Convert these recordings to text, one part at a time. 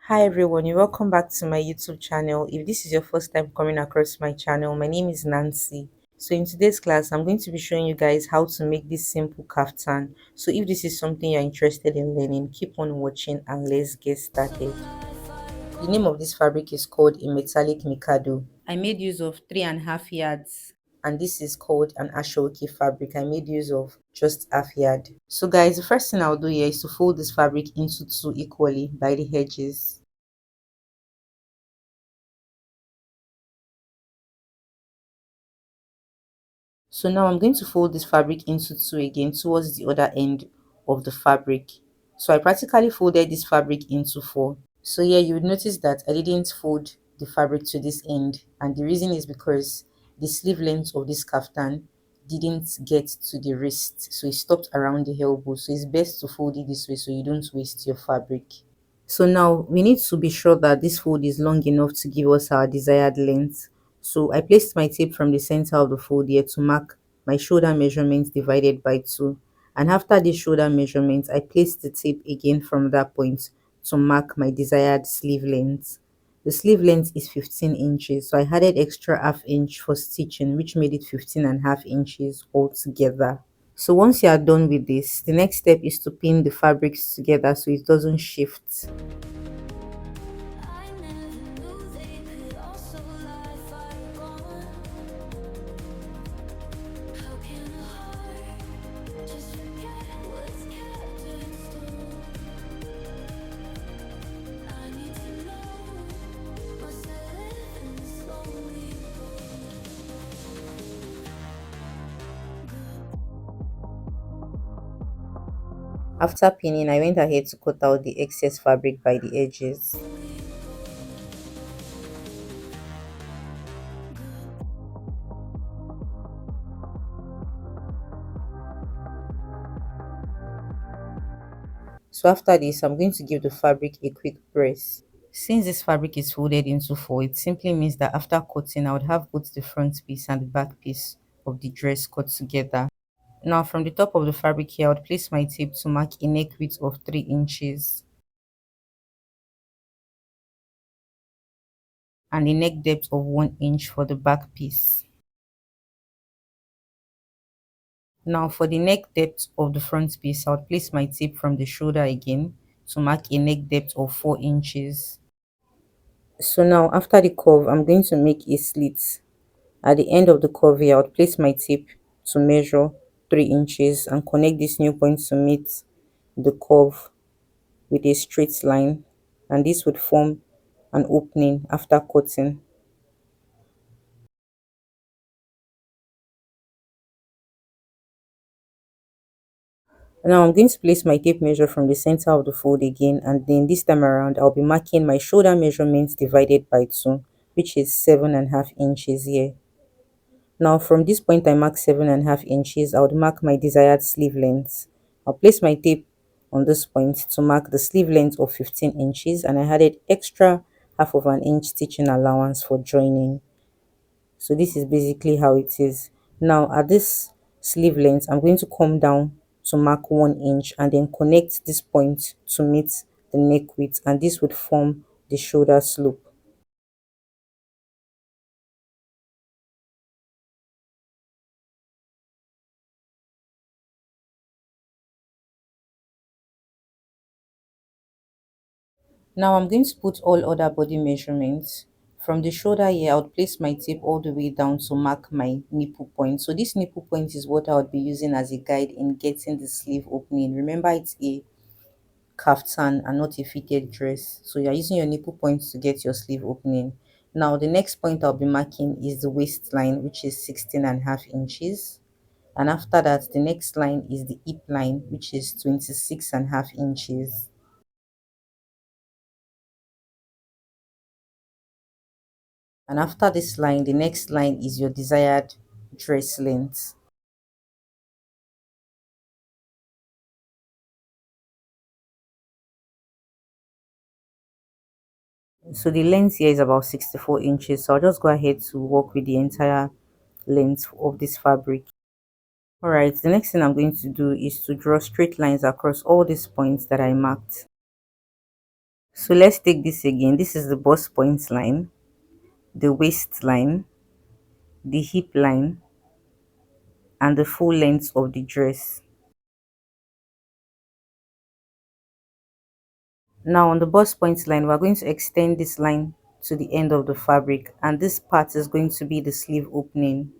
Hi everyone, you're welcome back to my YouTube channel. If this is your first time coming across my channel, my name is Nancy. So in today's class, I'm going to be showing you guys how to make this simple kaftan. So if this is something you're interested in learning, keep on watching and let's get started. The name of this fabric is called a metallic Mikado. I made use of 3.5 yards, and this is called an Aso-Oke fabric. I made use of just half yard. So guys, the first thing I'll do here is to fold this fabric into two equally by the edges. So now I'm going to fold this fabric into two again towards the other end of the fabric. So I practically folded this fabric into four. So yeah, you would notice that I didn't fold the fabric to this end, and the reason is because the sleeve length of this kaftan didn't get to the wrist, so it stopped around the elbow. So it's best to fold it this way so you don't waste your fabric. So now we need to be sure that this fold is long enough to give us our desired length. So I placed my tape from the center of the fold here to mark my shoulder measurement divided by 2. And after this shoulder measurement, I placed the tape again from that point to mark my desired sleeve length. The sleeve length is 15 inches, so I added extra half inch for stitching, which made it 15.5 inches altogether. So once you are done with this, the next step is to pin the fabrics together so it doesn't shift. After pinning, I went ahead to cut out the excess fabric by the edges. So after this, I'm going to give the fabric a quick press. Since this fabric is folded into four, it simply means that after cutting, I would have both the front piece and the back piece of the dress cut together. Now from the top of the fabric here, I would place my tape to mark a neck width of 3 inches and a neck depth of 1 inch for the back piece. Now for the neck depth of the front piece, I would place my tape from the shoulder again to mark a neck depth of 4 inches. So now after the curve, I'm going to make a slit. At the end of the curve here, I would place my tape to measure 3 inches and connect this new point to meet the curve with a straight line, and this would form an opening after cutting. Now I'm going to place my tape measure from the center of the fold again, and then this time around I'll be marking my shoulder measurement divided by 2, which is 7.5 inches here. Now from this point I mark 7.5 inches, I would mark my desired sleeve length. I'll place my tape on this point to mark the sleeve length of 15 inches, and I added extra half of an inch stitching allowance for joining. So this is basically how it is. Now at this sleeve length, I'm going to come down to mark 1 inch and then connect this point to meet the neck width, and this would form the shoulder slope. Now I'm going to put all other body measurements. From the shoulder here, I would place my tape all the way down to mark my nipple point. So this nipple point is what I would be using as a guide in getting the sleeve opening. Remember, it's a kaftan and not a fitted dress, so you're using your nipple points to get your sleeve opening. Now the next point I'll be marking is the waistline, which is 16.5 inches, and after that the next line is the hip line, which is 26.5 inches, and after this line the next line is your desired dress length. So the length here is about 64 inches, so I'll just go ahead to work with the entire length of this fabric. Alright, the next thing I'm going to do is to draw straight lines across all these points that I marked. So let's take this again. This is the bust point line, the waist line, the hip line, and the full length of the dress. Now on the bust point line, we're going to extend this line to the end of the fabric, and this part is going to be the sleeve opening.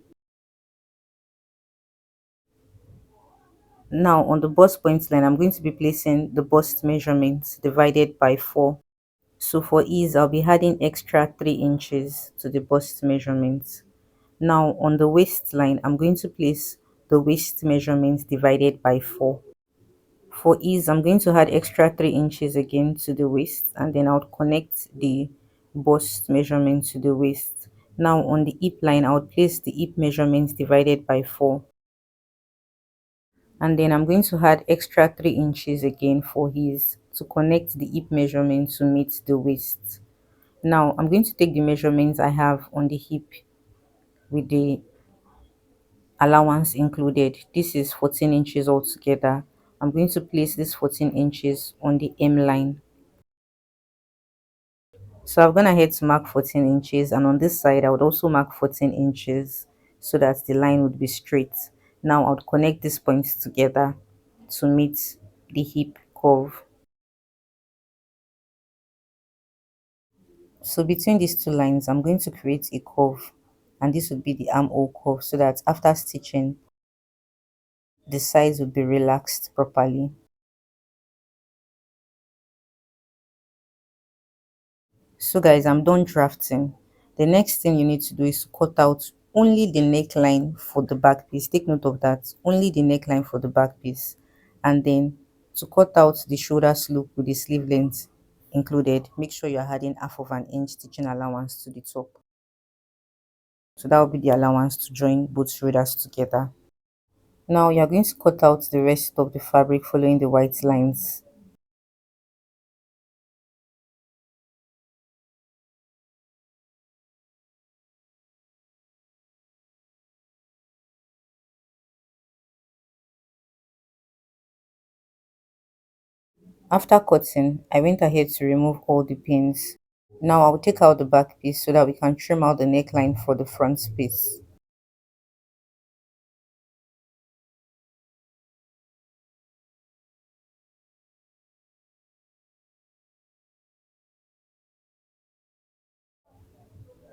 Now on the bust point line, I'm going to be placing the bust measurements divided by 4. So for ease, I'll be adding extra 3 inches to the bust measurements. Now on the waistline, I'm going to place the waist measurements divided by 4. For ease, I'm going to add extra 3 inches again to the waist, and then I'll connect the bust measurement to the waist. Now on the hip line, I'll place the hip measurements divided by 4. And then I'm going to add extra 3 inches again for ease to connect the hip measurement to meet the waist. Now I'm going to take the measurements I have on the hip with the allowance included. This is 14 inches altogether. I'm going to place this 14 inches on the hem line. So I've gone ahead to mark 14 inches, and on this side I would also mark 14 inches so that the line would be straight. Now I would connect these points together to meet the hip curve. So between these two lines, I'm going to create a curve, and this would be the armhole curve, so that after stitching, the sides will be relaxed properly. So guys, I'm done drafting. The next thing you need to do is to cut out only the neckline for the back piece. Take note of that. Only the neckline for the back piece. And then to cut out the shoulder slope with the sleeve length included, make sure you're adding half of an inch stitching allowance to the top. So that will be the allowance to join both shoulders together. Now you're going to cut out the rest of the fabric following the white lines. After cutting, I went ahead to remove all the pins. Now I'll take out the back piece so that we can trim out the neckline for the front piece.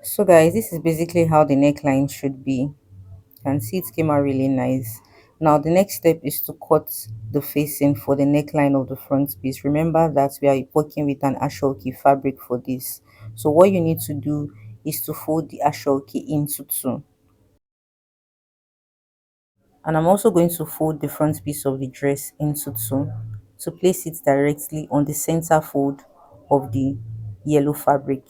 So guys, this is basically how the neckline should be. You can see it came out really nice. Now the next step is to cut the facing for the neckline of the front piece. Remember that we are working with an Aso-Oke fabric for this. So what you need to do is to fold the Aso-Oke into two. And I'm also going to fold the front piece of the dress into two to place it directly on the center fold of the yellow fabric.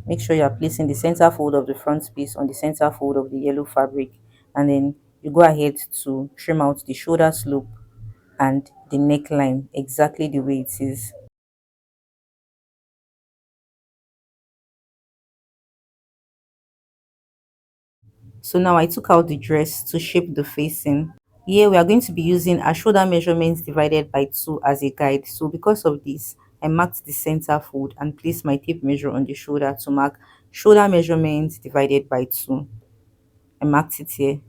Make sure you are placing the center fold of the front piece on the center fold of the yellow fabric, and then you go ahead to trim out the shoulder slope and the neckline exactly the way it is. So now I took out the dress to shape the facing. Here we are going to be using our shoulder measurements divided by 2 as a guide. So because of this, I marked the center fold and placed my tape measure on the shoulder to mark shoulder measurements divided by 2. I marked it here.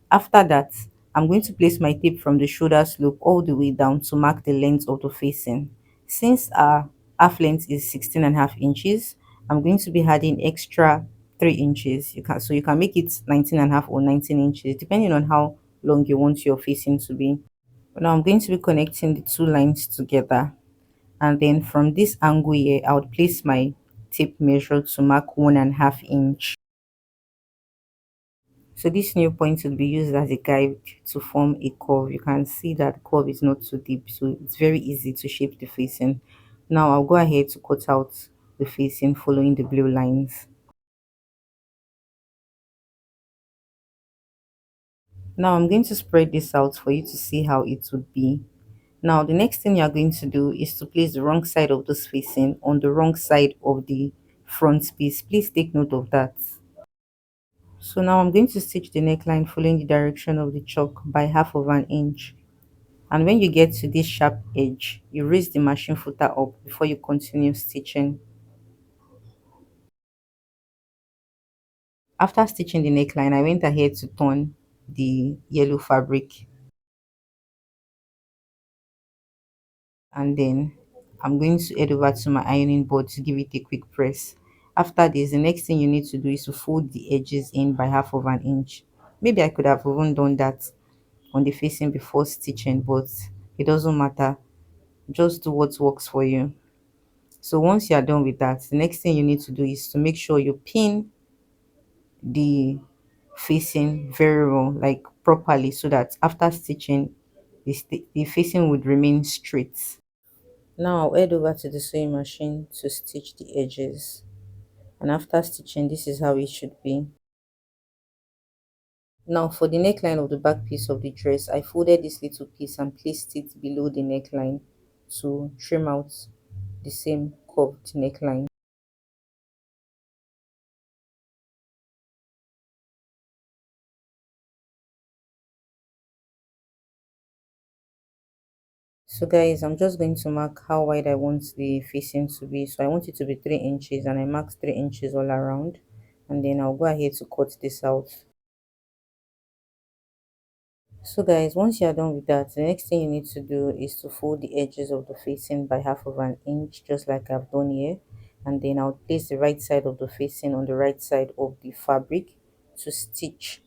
After that, I'm going to place my tape from the shoulder slope all the way down to mark the length of the facing. Since our half length is 16.5 inches, I'm going to be adding extra 3 inches. You can make it 19.5 or 19 inches depending on how long you want your facing to be. Now I'm going to be connecting the two lines together, and then from this angle here I would place my tape measure to mark 1.5 inch. So this new point will be used as a guide to form a curve. You can see that the curve is not too deep, so it's very easy to shape the facing. Now I'll go ahead to cut out the facing following the blue lines. Now I'm going to spread this out for you to see how it would be. Now the next thing you're going to do is to place the wrong side of this facing on the wrong side of the front piece. Please take note of that. So now I'm going to stitch the neckline following the direction of the chalk by half of an inch. And when you get to this sharp edge, you raise the machine footer up before you continue stitching. After stitching the neckline, I went ahead to turn the yellow fabric, and then I'm going to head over to my ironing board to give it a quick press. After this, the next thing you need to do is to fold the edges in by half of an inch. Maybe I could have even done that on the facing before stitching, but it doesn't matter. Just do what works for you. So once you are done with that, the next thing you need to do is to make sure you pin the facing very well, like properly, so that after stitching, the facing would remain straight. Now I'll head over to the sewing machine to stitch the edges. And after stitching, this is how it should be. Now for the neckline of the back piece of the dress, I folded this little piece and placed it below the neckline to trim out the same curved neckline. So guys, I'm just going to mark how wide I want the facing to be. So I want it to be 3 inches, and I marked 3 inches all around. And then I'll go ahead to cut this out. So guys, once you're done with that, the next thing you need to do is to fold the edges of the facing by half of an inch, just like I've done here. And then I'll place the right side of the facing on the right side of the fabric to stitch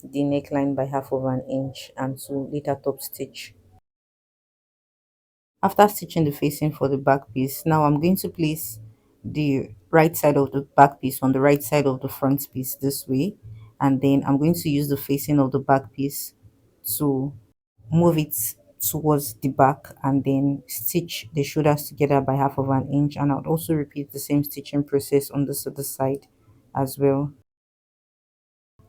the neckline by half of an inch and to later top stitch. After stitching the facing for the back piece, now I'm going to place the right side of the back piece on the right side of the front piece this way, and then I'm going to use the facing of the back piece to move it towards the back and then stitch the shoulders together by half of an inch. And I'll also repeat the same stitching process on this other side as well.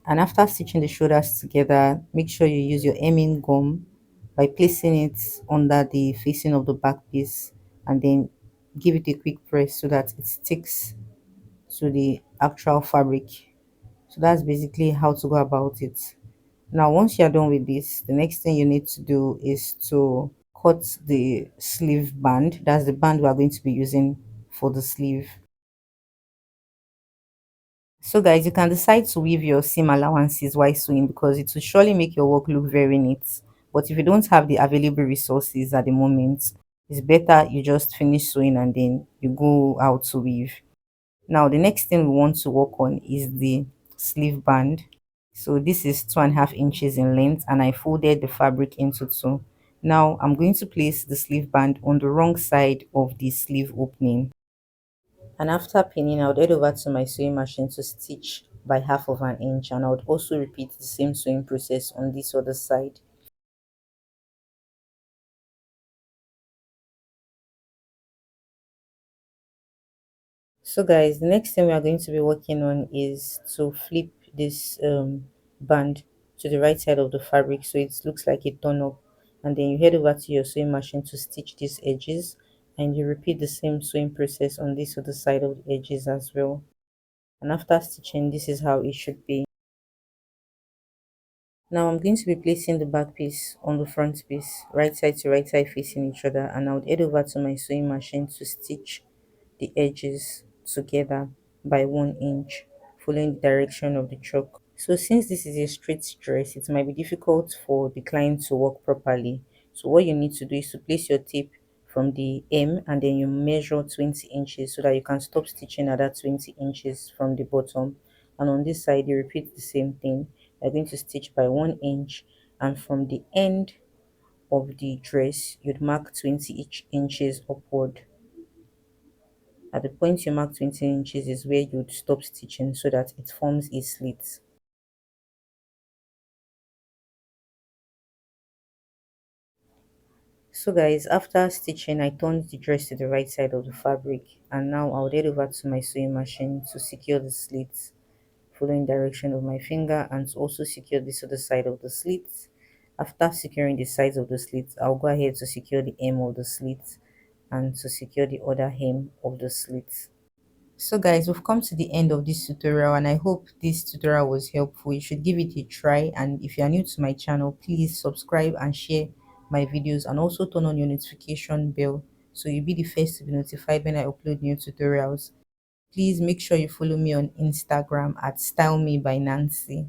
And after stitching the shoulders together, make sure you use your hemming gum by placing it under the facing of the back piece, and then give it a quick press so that it sticks to the actual fabric. So that's basically how to go about it. Now once you're done with this, the next thing you need to do is to cut the sleeve band. That's the band we are going to be using for the sleeve. So guys, you can decide to weave your seam allowances while sewing, because it will surely make your work look very neat. But if you don't have the available resources at the moment, it's better you just finish sewing and then you go out to weave. Now the next thing we want to work on is the sleeve band. So this is 2.5 inches in length, and I folded the fabric into two. Now I'm going to place the sleeve band on the wrong side of the sleeve opening. And after pinning, I would head over to my sewing machine to stitch by half of an inch, and I would also repeat the same sewing process on this other side. So guys, the next thing we are going to be working on is to flip this band to the right side of the fabric so it looks like it done up, and then you head over to your sewing machine to stitch these edges, and you repeat the same sewing process on this other side of the edges as well. And after stitching, this is how it should be. Now I'm going to be placing the back piece on the front piece, right side to right side facing each other, and I would head over to my sewing machine to stitch the edges together by 1 inch, following the direction of the chalk. So since this is a straight dress, it might be difficult for the client to walk properly. So what you need to do is to place your tape from the hem, and then you measure 20 inches so that you can stop stitching at that 20 inches from the bottom. And on this side, you repeat the same thing. You're going to stitch by 1 inch, and from the end of the dress, you'd mark 20 each inches upward. At the point you mark 20 inches is where you'd stop stitching so that it forms a slit. So guys, after stitching, I turned the dress to the right side of the fabric, and now I'll head over to my sewing machine to secure the slits, following direction of my finger, and to also secure this other side of the slits. After securing the sides of the slits, I'll go ahead to secure the hem of the slits and to secure the other hem of the slits. So guys, we've come to the end of this tutorial, and I hope this tutorial was helpful. You should give it a try, and if you are new to my channel, please subscribe and share my videos, and also turn on your notification bell so you'll be the first to be notified when I upload new tutorials. Please make sure you follow me on Instagram at Style Me by Nancy.